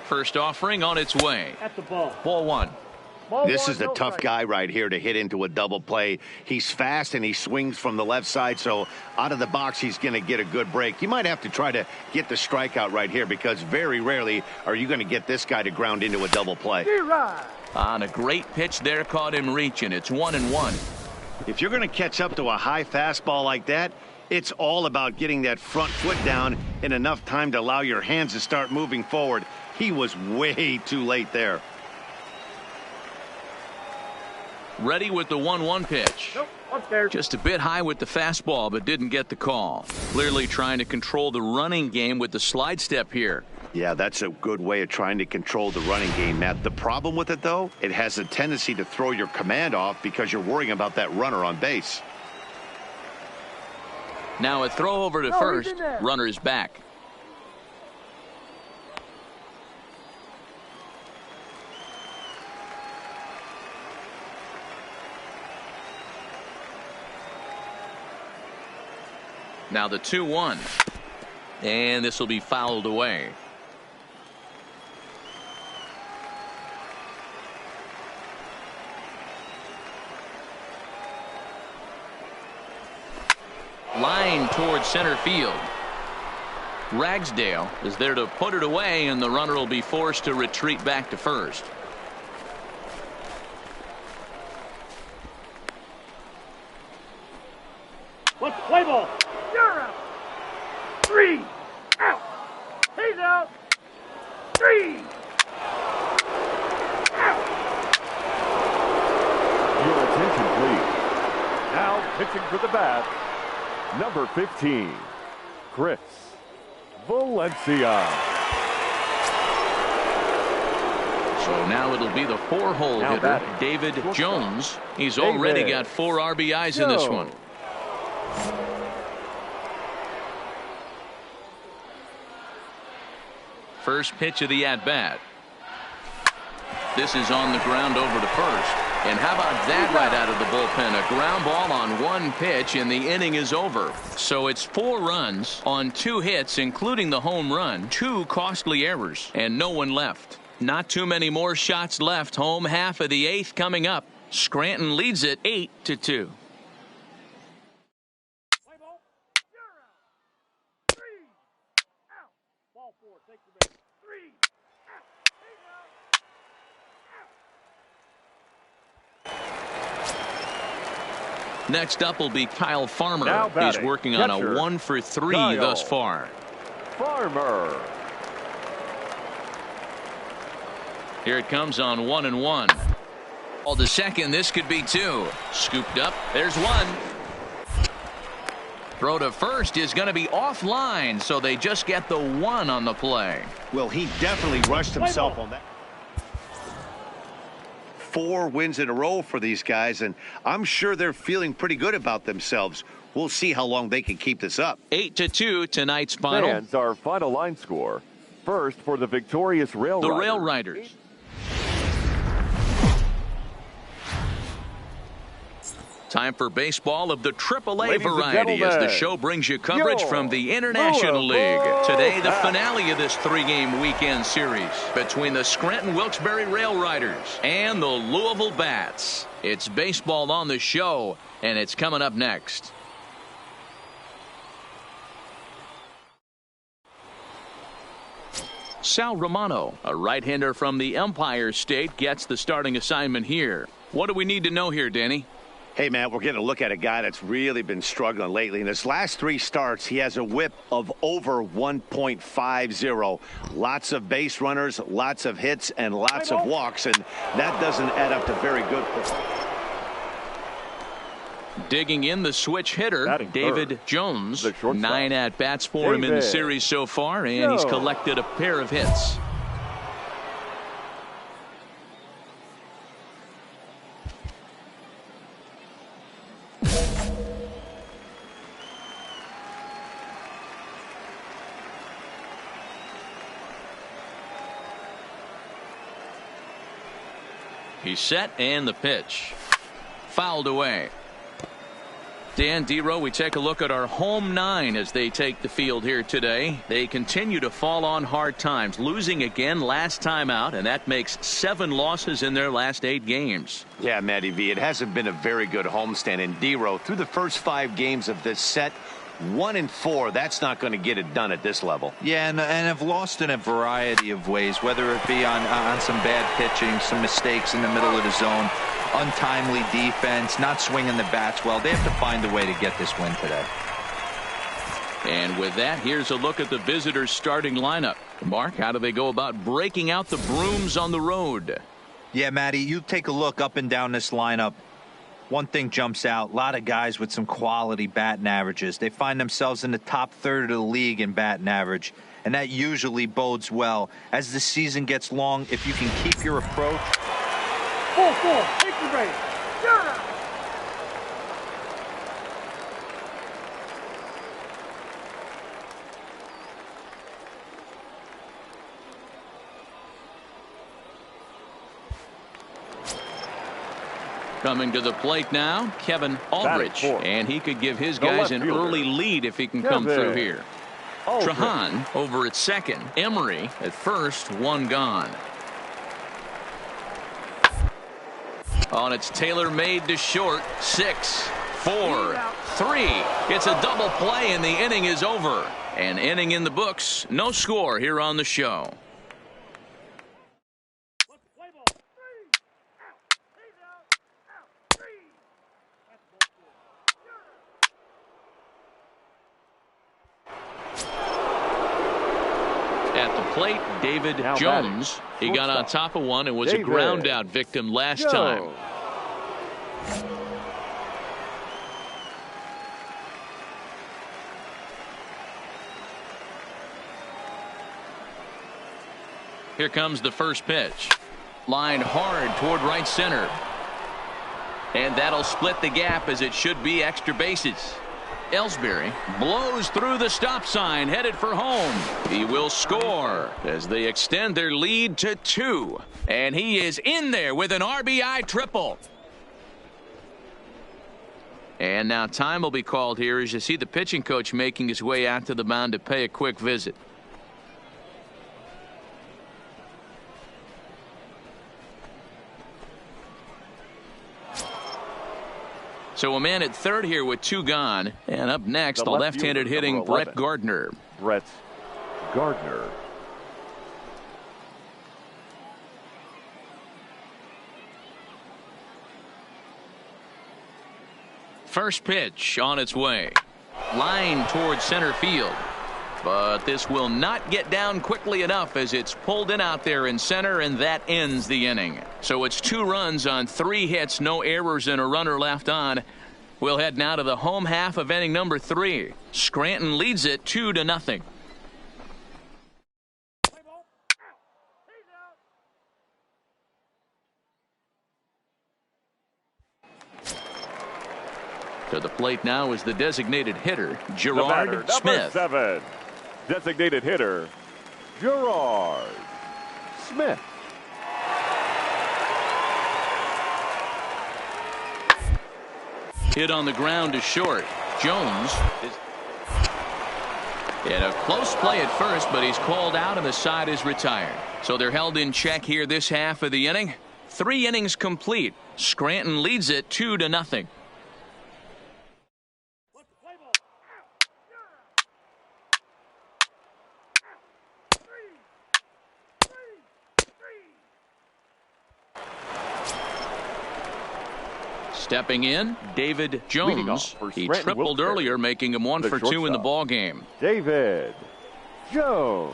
First offering on its way. That's the ball. Ball 1. This is the tough guy right here to hit into a double play. He's fast and he swings from the left side, so out of the box he's going to get a good break. You might have to try to get the strikeout right here because very rarely are you going to get this guy to ground into a double play. On a great pitch there, caught him reaching. It's 1-1. If you're going to catch up to a high fastball like that, it's all about getting that front foot down in enough time to allow your hands to start moving forward. He was way too late there. Ready with the 1-1 pitch. Nope, upstairs. Just a bit high with the fastball, but didn't get the call. Clearly trying to control the running game with the slide step here. Yeah, that's a good way of trying to control the running game, Matt. The problem with it, though, it has a tendency to throw your command off because you're worrying about that runner on base. Now a throw over to first. Runner is back. Now the 2-1. And this will be fouled away. Line towards center field. Ragsdale is there to put it away, and the runner will be forced to retreat back to first. What's the play ball? You're out. 3. Out. He's out. 3. Out. Your attention, please. Now pitching for the bat, number 15, Chris Valencia. So now it'll be the 4-hole hitter, David Jones. He's already got 4 RBIs in this one. First pitch of the at-bat. This is on the ground over to first. And how about that right out of the bullpen? A ground ball on 1 pitch, and the inning is over. So it's 4 runs on 2 hits, including the home run, 2 costly errors, and no one left. Not too many more shots left. Home half of the 8th coming up. Scranton leads it 8-2. Next up will be Kyle Farmer. He's working on a 1-for-3 thus far. Farmer. Here it comes on 1-1. All to second. This could be 2. Scooped up. There's 1. Throw to first is going to be offline, so they just get the 1 on the play. Well, he definitely rushed himself on that. 4 wins in a row for these guys, and I'm sure they're feeling pretty good about themselves. We'll see how long they can keep this up. 8-2 tonight's final. Fans, our final line score, First for the victorious Rail The Riders. Rail Riders. Time for baseball of the AAA Ladies and variety as the gentlemen, show brings you coverage your from the International League. Louisville Today, the Bats. finale of this three-game weekend series between the Scranton-Wilkes-Barre Rail Riders and the Louisville Bats. It's baseball on the show, and it's coming up next. Sal Romano, a right-hander from the Empire State, gets the starting assignment here. What do we need to know here, Danny? Hey, man, we're getting a look at a guy that's really been struggling lately. In his last three starts, he has a whip of over 1.50. Lots of base runners, lots of hits, and lots of walks, and that doesn't add up to very good. Digging in the switch hitter, Batting David third, Jones. the shortstop. 9 at-bats for him in the David series so far, and he's Jones. collected a pair of hits. He's set, and the pitch. Fouled away. Dan Dero, we take a look at our home nine as they take the field here today. They continue to fall on hard times, losing again last time out, and that makes 7 losses in their last 8 games. Yeah, Matty V, it hasn't been a very good homestand. And Dero, through the first 5 games of this set, 1-4, that's not going to get it done at this level. Yeah, and have lost in a variety of ways, whether it be on some bad pitching, some mistakes in the middle of the zone, untimely defense, not swinging the bats well. They have to find a way to get this win today. And with that, here's a look at the visitors' starting lineup. Mark, how do they go about breaking out the brooms on the road? Yeah, Matty, you take a look up and down this lineup. One thing jumps out, a lot of guys with some quality batting averages. They find themselves in the top third of the league in batting average, and that usually bodes well. As the season gets long, if you can keep your approach. 4-4, take the base. You're out. Coming to the plate now, Kevin Aldrich, fourth. and he could give his The guys left an fielder. early lead if he can come Kevin through here. Aldrich. Trahan over at second. Emery at first, 1 gone. On its tailor-made to short, 6, 4, 3. It's a double play and the inning is over. An inning in the books, no score here on the show. Play ball. 3. Out. He's out. Out. 3. That's ball 4. You're out. At the plate, David Now Jones. batting. He got on Shortstop. top of one and was David a ground out victim last Jones. time. Here comes the first pitch. Line hard toward right center. And that'll split the gap as it should be extra bases. Ellsbury blows through the stop sign, headed for home. He will score as they extend their lead to 2. And he is in there with an RBI triple. And now time will be called here as you see the pitching coach making his way out to the mound to pay a quick visit. So a man at third here with 2 gone. And up next, the left left-handed fielder, hitting number Brett 11. Gardner. Brett Gardner. First pitch on its way. Line towards center field. But this will not get down quickly enough as it's pulled in out there in center, and that ends the inning. So it's 2 runs on 3 hits, no errors, and a runner left on. We'll head now to the home half of inning number 3. Scranton leads it 2-0. Play ball. Out. He's out. To the plate now is the designated hitter, The Gerard batter, Smith. number 7. Designated hitter, Gerard Smith. Hit on the ground to short. Jones is in a close play at first, but he's called out and the side is retired. So they're held in check here this half of the inning. 3 innings complete. Scranton leads it 2-0. Stepping in, David Jones. He tripled earlier, making him 1 for 2 in the ball game. David Jones.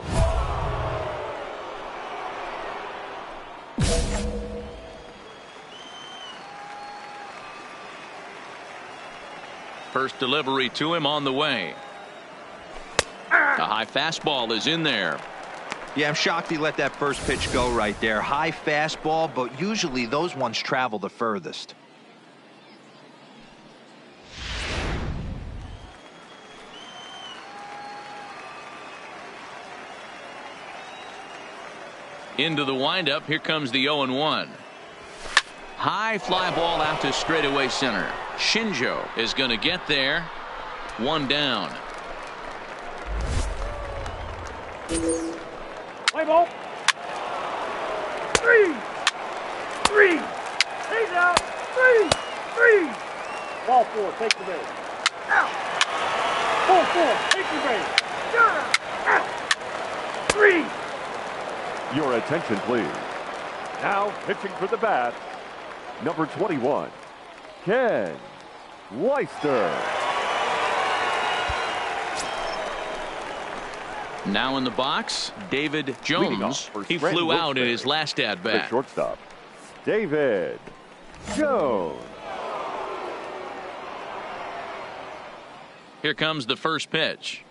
First delivery to him on the way. A high fastball is in there. Yeah, I'm shocked he let that first pitch go right there. High fastball, but usually those ones travel the furthest. Into the windup. Here comes the 0-1. High fly ball out to straightaway center. Shinjo is going to get there. 1 down. Play ball. 3. He's out. 3. Ball 4. Take the base. Out. Ball 4. Take the base. You're out. 3. Your attention, please. Now pitching for the bat, number 21, Ken Leister. Now in the box, David Jones. He flew out in his last at bat. The shortstop, David Jones. Here comes the first pitch.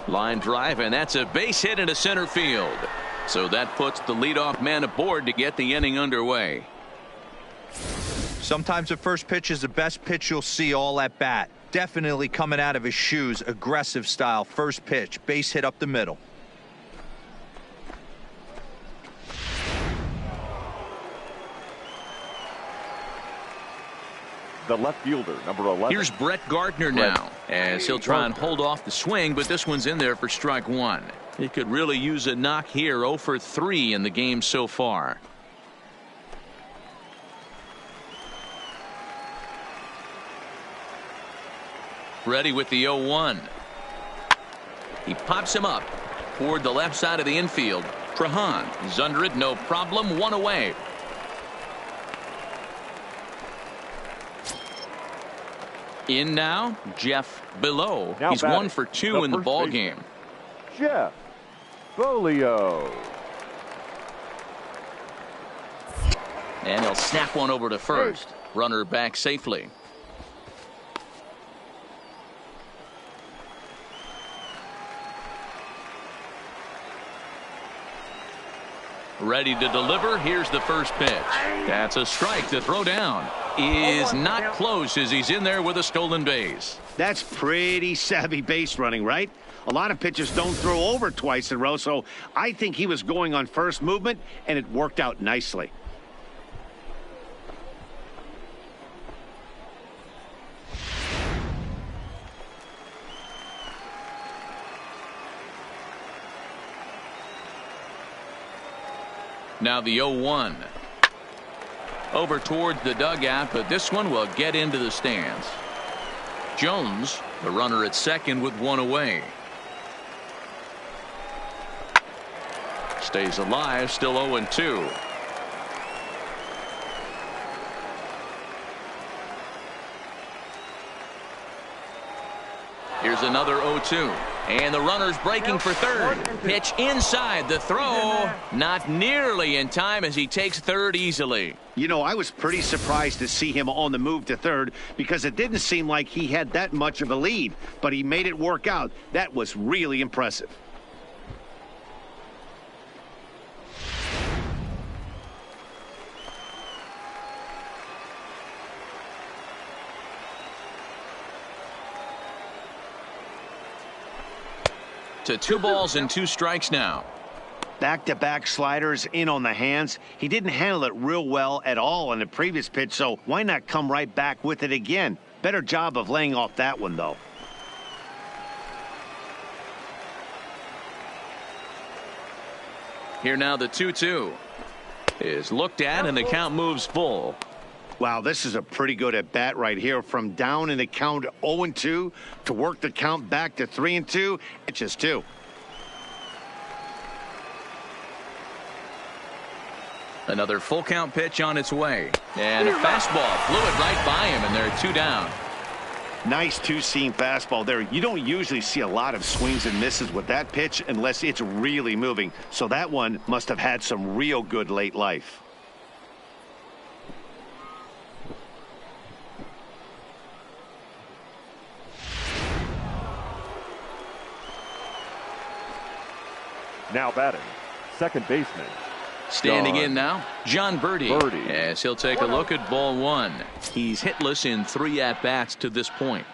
Line drive, and that's a base hit into center field. So that puts the leadoff man aboard to get the inning underway. Sometimes the first pitch is the best pitch you'll see all at bat. Definitely coming out of his shoes, aggressive style. First pitch, base hit up the middle. The left fielder, number 11. Here's Brett Gardner now, as he'll try and hold off the swing, but this one's in there for strike 1. He could really use a knock here. 0 for 3 in the game so far. Ready with the 0-1. He pops him up toward the left side of the infield. Trahan is under it, no problem. 1 away. In now, Jeff Below. He's batting, 1 for 2 in the ball game. Jeff Bolio. And he'll snap one over to first. Runner back safely. Ready to deliver. Here's the first pitch. That's a strike. The throw down is not close as he's in there with a stolen base. That's pretty savvy base running, right? A lot of pitchers don't throw over twice in a row, so I think he was going on first movement, and it worked out nicely. Now the 0-1. Over towards the dugout, but this one will get into the stands. Jones, the runner at second with 1 away. Stays alive, still 0-2. Here's another 0-2. And the runner's breaking for third. Pitch inside. The throw not nearly in time as he takes third easily. You know, I was pretty surprised to see him on the move to third because it didn't seem like he had that much of a lead, but he made it work out. That was really impressive. to 2 balls and 2 strikes now. Back-to-back sliders in on the hands. He didn't handle it real well at all on the previous pitch, so why not come right back with it again? Better job of laying off that one, though. Here now the 2-2 is looked at, and the count moves full. Wow, this is a pretty good at-bat right here. From down in the count 0-2 to work the count back to 3-2. It's just 2. Another full count pitch on its way. And a fastball flew it right by him, and they're 2 down. Nice two-seam fastball there. You don't usually see a lot of swings and misses with that pitch unless it's really moving. So that one must have had some real good late life. Now batting, second baseman. Standing in now, John Birdie. As he'll take a look at ball 1. He's hitless in 3 at-bats to this point.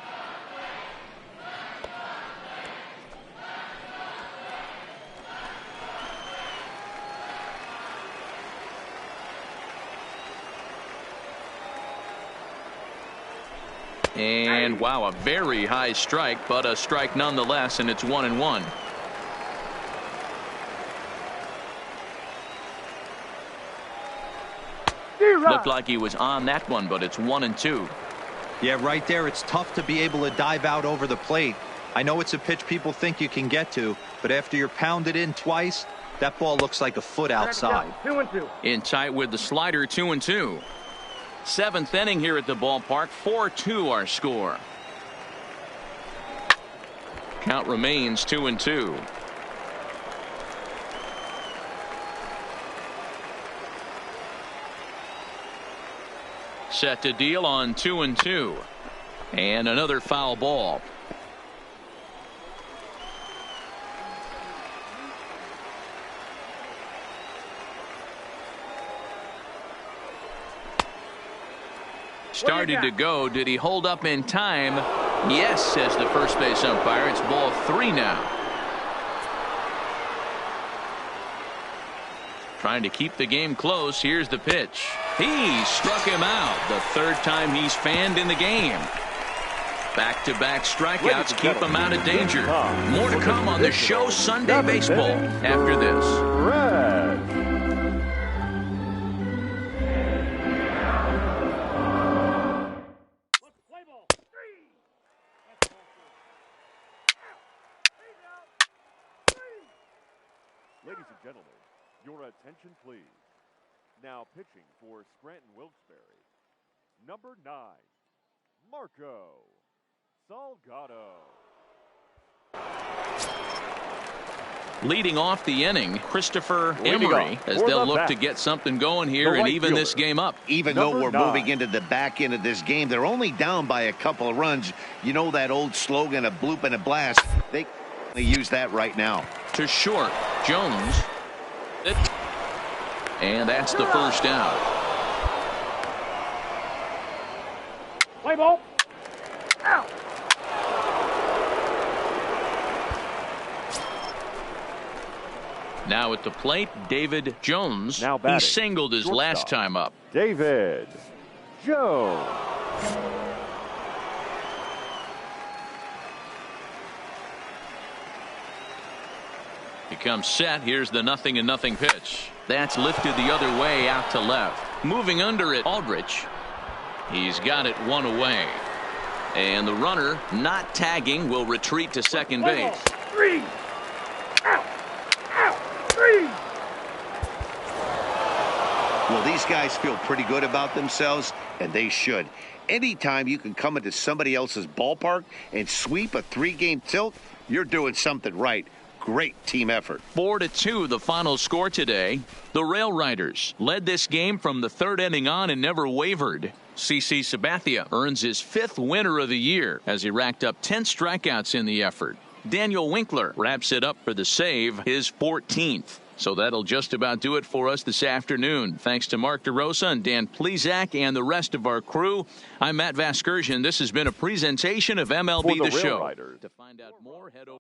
And wow, a very high strike, but a strike nonetheless, and it's 1-1. Looked like he was on that one, but it's 1-2. Yeah, right there. It's tough to be able to dive out over the plate. I know it's a pitch people think you can get to, but after you're pounded in twice, that ball looks like a foot outside. 2-2. In tight with the slider, 2-2. 7th inning here at the ballpark. 4-2 our score. Count remains 2-2. Set to deal on 2-2. And another foul ball. Started to go. Did he hold up in time? Yes, says the first base umpire. It's ball 3 now. Trying to keep the game close. Here's the pitch. He struck him out. The 3rd time he's fanned in the game. Back-to-back strikeouts keep him out of danger. More to come on the show Sunday Baseball after this. Ladies and gentlemen, your attention please. Now pitching for Scranton Wilkes-Barre, number 9, Marco Salgado. Leading off the inning, Christopher Emery, as they'll look to get something going here and even this game up. Even though we're moving into the back end of this game, they're only down by a couple of runs. You know that old slogan, a bloop and a blast. They use that right now. To short, Jones. And that's the first out. Play ball. Out. Now at the plate, David Jones. Now batting, he singled his last time up. David Jones. He comes set. Here's the 0-0 pitch. That's lifted the other way out to left. Moving under it, Aldrich. He's got it 1 away. And the runner, not tagging, will retreat to second base. 3. Out. Out. 3. Well, these guys feel pretty good about themselves, and they should. Anytime you can come into somebody else's ballpark and sweep a 3-game tilt, you're doing something right. Great team effort. 4-2 the final score today. The Rail Riders led this game from the 3rd inning on and never wavered. CC Sabathia earns his 5th winner of the year as he racked up 10 strikeouts in the effort. Daniel Winkler wraps it up for the save, his 14th. So that'll just about do it for us this afternoon. Thanks to Mark DeRosa and Dan Plezak and the rest of our crew. I'm Matt Vasgersian. This has been a presentation of MLB The Show. To find out more, head over.